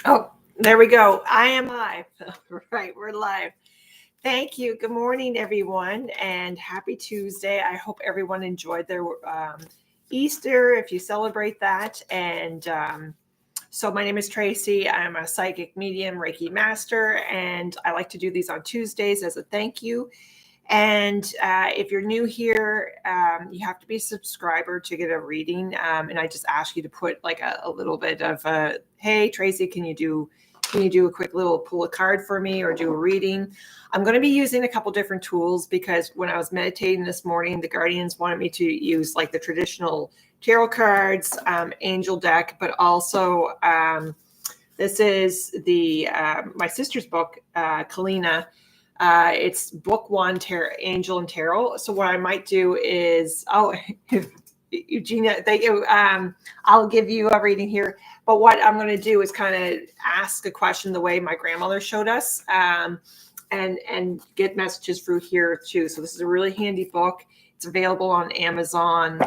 Oh, there we go. I am live. Right, we're live. Thank you. Good morning, everyone, and happy Tuesday. I hope everyone enjoyed their Easter if you celebrate that. And my name is Tracy. I'm a psychic medium, Reiki master, and I like to do these on Tuesdays as a thank you. And if you're new here, you have to be a subscriber to get a reading. And I just ask you to put like a little bit of a, hey Tracy, can you do a quick little pull a card for me or do a reading? I'm going to be using a couple different tools because when I was meditating this morning, the guardians wanted me to use like the traditional tarot cards, angel deck, but also this is the my sister's book, Kalina. It's book one, Angel and Tarot. So what I might do is, Eugenia, thank you. I'll give you a reading here. But what I'm going to do is kind of ask a question the way my grandmother showed us, and get messages through here too. So this is a really handy book. It's available on Amazon.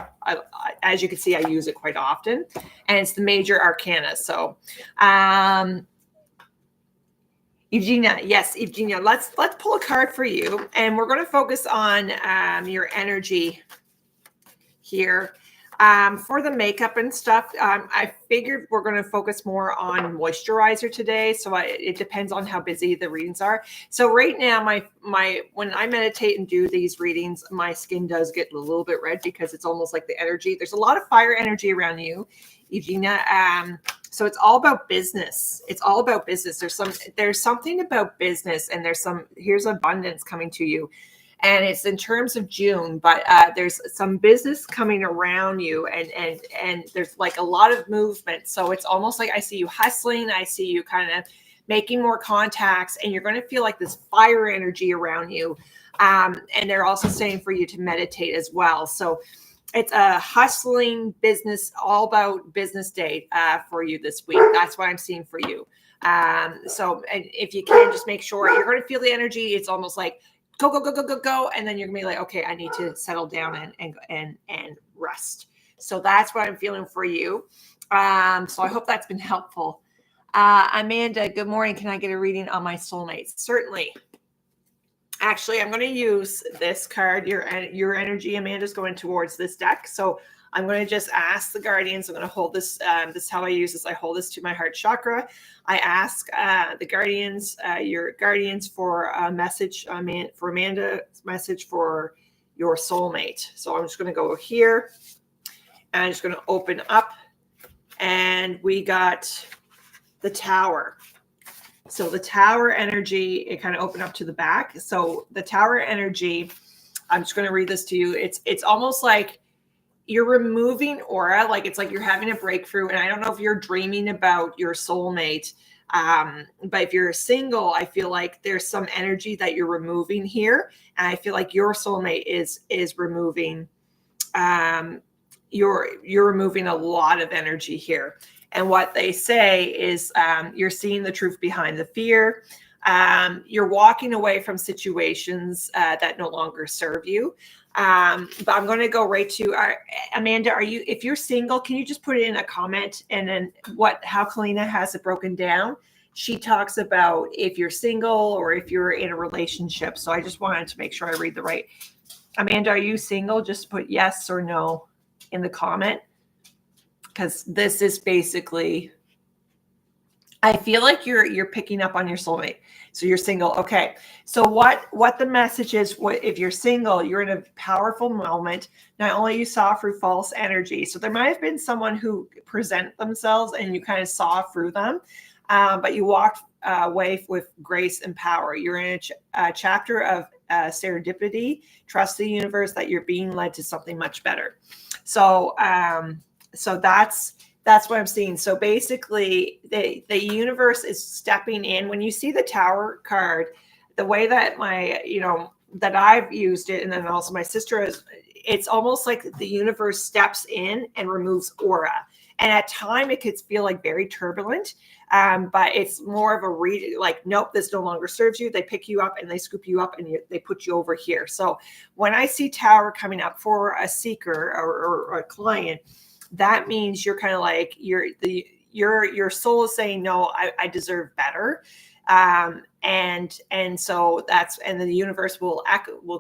As you can see, I use it quite often, and it's the Major Arcana. So. Eugenia, yes, Eugenia. Let's pull a card for you, and we're going to focus on your energy here. For the makeup and stuff, I figured we're going to focus more on moisturizer today. So it depends on how busy the readings are. So right now, my when I meditate and do these readings, my skin does get a little bit red because it's almost like the energy. There's a lot of fire energy around you, Eugenia. So it's all about business. It's all about business. There's something about business, and here's abundance coming to you. And it's in terms of June, but there's some business coming around you, and there's like a lot of movement. So it's almost like I see you hustling. I see you kind of making more contacts, and you're going to feel like this fire energy around you. And they're also saying for you to meditate as well. So it's a hustling business, all about business day for you this week. That's what I'm seeing for you. And if you can, just make sure you're going to feel the energy. It's almost like go, go, go, go, go, go. And then you're gonna be like, okay, I need to settle down and rest. So that's what I'm feeling for you. So I hope that's been helpful. Amanda, good morning. Can I get a reading on my soulmates? Certainly. Actually, I'm going to use this card. Your energy, Amanda's going towards this deck. So I'm going to just ask the guardians. I'm going to hold this. This is how I use this. I hold this to my heart chakra. I ask the guardians, your guardians, for a message for Amanda, message for your soulmate. So I'm just going to go here, and I'm just going to open up, and we got the Tower. So the Tower energy, it kind of opened up to the back. So the Tower energy, I'm just going to read this to you. It's almost like you're removing aura, like it's like you're having a breakthrough. And I don't know if you're dreaming about your soulmate, but if you're single, I feel like there's some energy that you're removing here, and I feel like your soulmate is removing. You're removing a lot of energy here. And what they say is you're seeing the truth behind the fear. You're walking away from situations that no longer serve you. But I'm going to go right to Amanda. If you're single, can you just put it in a comment? And then how Kalina has it broken down. She talks about if you're single or if you're in a relationship. So I just wanted to make sure I read the right. Amanda, are you single? Just put yes or no in the comment, because this is basically, I feel like you're picking up on your soulmate. So you're single. Okay. So what the message is, if you're single, you're in a powerful moment. Not only you saw through false energy. So there might have been someone who present themselves and you kind of saw through them, but you walked away with grace and power. You're in a chapter of serendipity. Trust the universe that you're being led to something much better. So that's what I'm seeing. So basically, the universe is stepping in. When you see the Tower card, the way that that I've used it, and then also my sister is, it's almost like the universe steps in and removes aura. And at time, it could feel like very turbulent, but it's more of a like, nope, this no longer serves you. They pick you up and they scoop you up and they put you over here. So when I see Tower coming up for a seeker or a client, that means you're kind of like your soul is saying, no, I deserve better. And so and then the universe will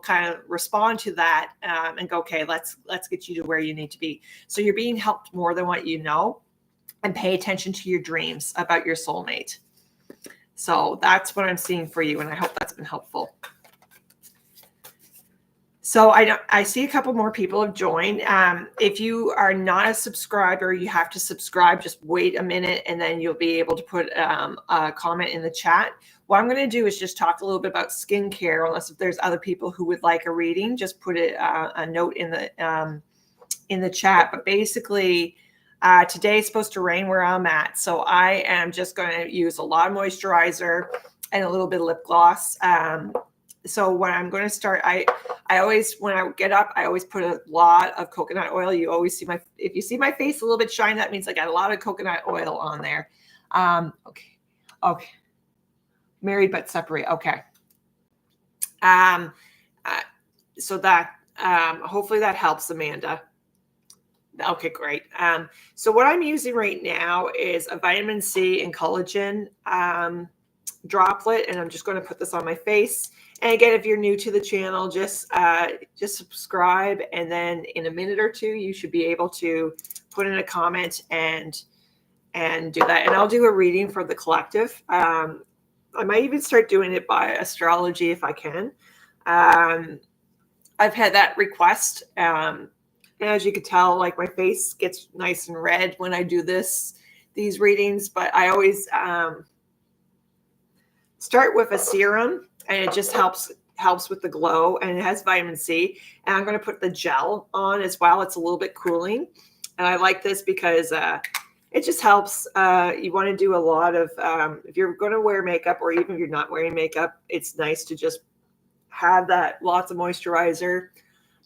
kind of respond to that, and go, okay, let's get you to where you need to be. So you're being helped more than what you know, and pay attention to your dreams about your soulmate. So that's what I'm seeing for you, and I hope that's been helpful. So I see a couple more people have joined. If you are not a subscriber, you have to subscribe. Just wait a minute, and then you'll be able to put a comment in the chat. What I'm going to do is just talk a little bit about skincare. Unless if there's other people who would like a reading, just put a note in the chat. But basically, today is supposed to rain where I'm at, so I am just going to use a lot of moisturizer and a little bit of lip gloss. So when I'm going to start, I always, when I get up, I always put a lot of coconut oil. You always see if you see my face a little bit shiny, that means I got a lot of coconut oil on there. Okay. Married but separate. Okay. So that, hopefully that helps, Amanda. Okay, great. So what I'm using right now is a vitamin C and collagen droplet, and I'm just going to put this on my face. And again, if you're new to the channel, just subscribe, and then in a minute or two, you should be able to put in a comment and do that. And I'll do a reading for the collective. I might even start doing it by astrology if I can. I've had that request. And as you can tell, like, my face gets nice and red when I do these readings, but I always start with a serum, and it just helps with the glow, and it has vitamin C. And I'm going to put the gel on as well. It's a little bit cooling, and I like this because it just helps. You want to do a lot of, if you're going to wear makeup, or even if you're not wearing makeup, it's nice to just have that, lots of moisturizer.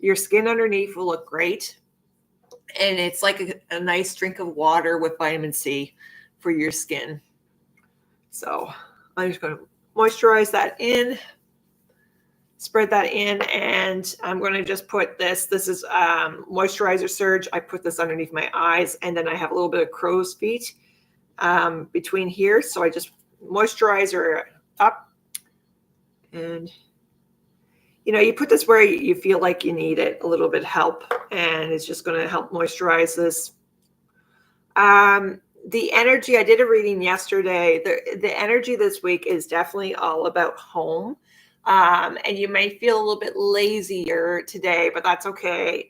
Your skin underneath will look great, and it's like a nice drink of water with vitamin C for your skin. So I'm just going to moisturize that in, spread that in, and I'm going to just put this. This is Moisturizer Surge. I put this underneath my eyes, and then I have a little bit of crow's feet between here. So I just moisturizer up, and you put this where you feel like you need it, a little bit help, and it's just going to help moisturize this. The energy, I did a reading yesterday. The energy this week is definitely all about home. And you may feel a little bit lazier today, but that's okay.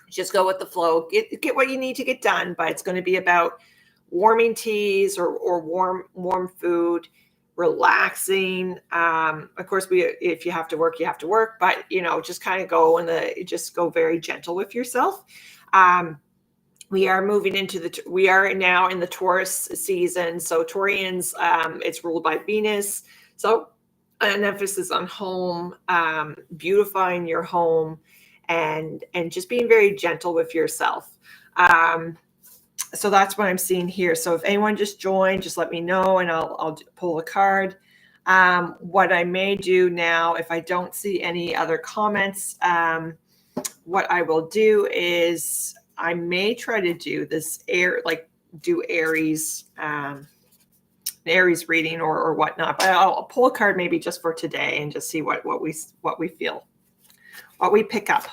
Just go with the flow. Get what you need to get done, but it's going to be about warming teas or warm food, relaxing. Of course, if you have to work, you have to work, but just kind of just go very gentle with yourself. We are moving we are now in the Taurus season. So Taurians, it's ruled by Venus. So an emphasis on home, beautifying your home, and just being very gentle with yourself. So that's what I'm seeing here. So if anyone just joined, just let me know, and I'll pull a card. What I may do now, if I don't see any other comments, what I will do is I may try to do this do Aries, Aries reading or whatnot, but I'll pull a card maybe just for today and just see what we feel, what we pick up.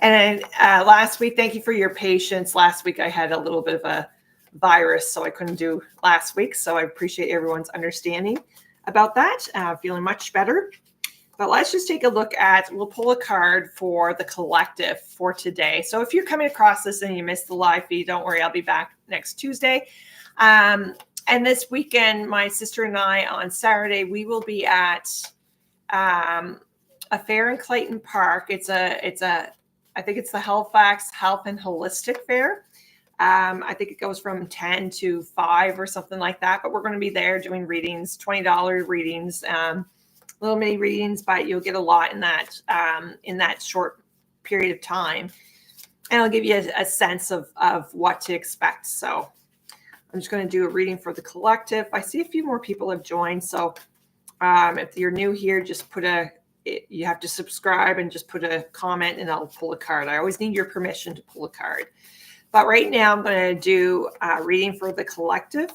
And last week, thank you for your patience. Last week I had a little bit of a virus, so I couldn't do last week. So I appreciate everyone's understanding about that. Feeling much better. But let's just take a look we'll pull a card for the collective for today. So if you're coming across this and you missed the live feed, don't worry, I'll be back next Tuesday. And this weekend, my sister and I, on Saturday, we will be at a fair in Clayton Park. I think it's the Halifax Health and Holistic Fair. I think it goes from 10 to 5 or something like that. But we're going to be there doing readings, $20 readings. Little mini readings, but you'll get a lot in that short period of time, and I'll give you a sense of what to expect. So I'm just going to do a reading for the collective. I see a few more people have joined, so if you're new here, just you have to subscribe and just put a comment, and I'll pull a card. I always need your permission to pull a card. But right now I'm going to do a reading for the collective.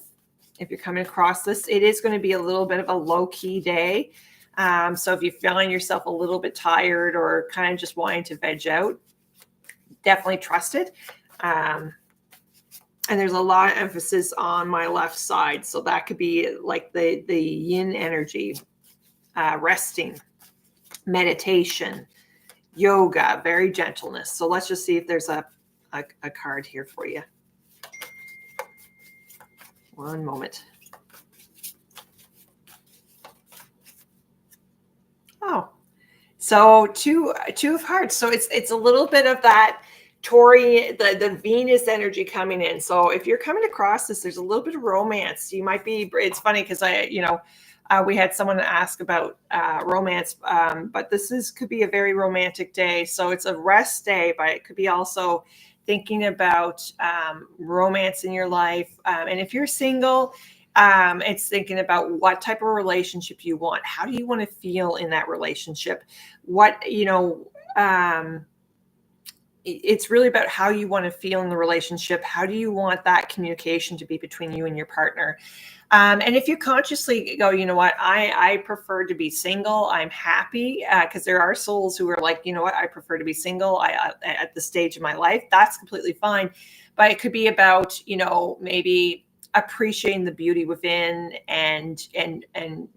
If you're coming across this, it is going to be a little bit of a low-key day. So if you find yourself a little bit tired or kind of just wanting to veg out, definitely trust it. And there's a lot of emphasis on my left side. So that could be like the yin energy, resting, meditation, yoga, very gentleness. So let's just see if there's a card here for you. One moment. Oh, so two of hearts. So it's a little bit of that Tauri, the Venus energy coming in. So if you're coming across this, there's a little bit of romance. You might be. It's funny because we had someone ask about romance, but could be a very romantic day. So it's a rest day, but it could be also thinking about romance in your life. And if you're single, it's thinking about what type of relationship you want. How do you want to feel in that relationship? It's really about how you want to feel in the relationship. How do you want that communication to be between you and your partner? And if you consciously go, you know what, I prefer to be single. I'm happy, because there are souls who are like, you know what, I prefer to be single. At the stage of my life, that's completely fine. But it could be about, maybe appreciating the beauty within and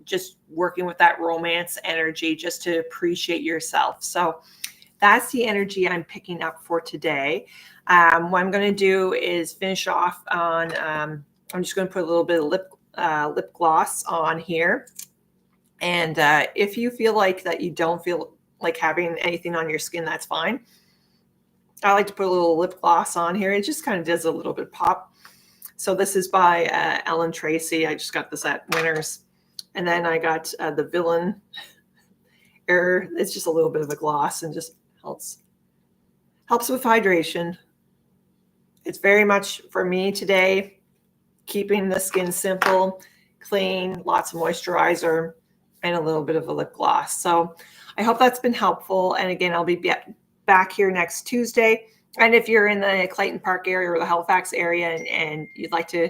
just working with that romance energy just to appreciate yourself. So that's the energy I'm picking up for today. What I'm going to do is finish off on, I'm just going to put a little bit of lip gloss on here. And if you feel like that you don't feel like having anything on your skin, that's fine. I like to put a little lip gloss on here. It just kind of does a little bit pop. So this is by Ellen Tracy. I just got this at Winners. And then I got the Villain Air. It's just a little bit of a gloss and just helps with hydration. It's very much for me today, keeping the skin simple, clean, lots of moisturizer, and a little bit of a lip gloss. So I hope that's been helpful. And again, I'll be back here next Tuesday. And if you're in the Clayton Park area or the Halifax area and you'd like to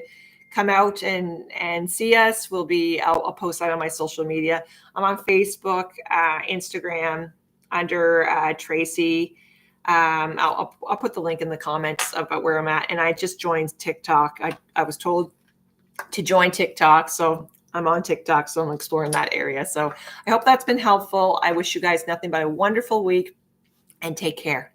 come out and see us, I'll post that on my social media. I'm on Facebook, Instagram under Tracy. I'll put the link in the comments about where I'm at. And I just joined TikTok. I was told to join TikTok, so I'm on TikTok, so I'm exploring that area. So I hope that's been helpful. I wish you guys nothing but a wonderful week, and take care.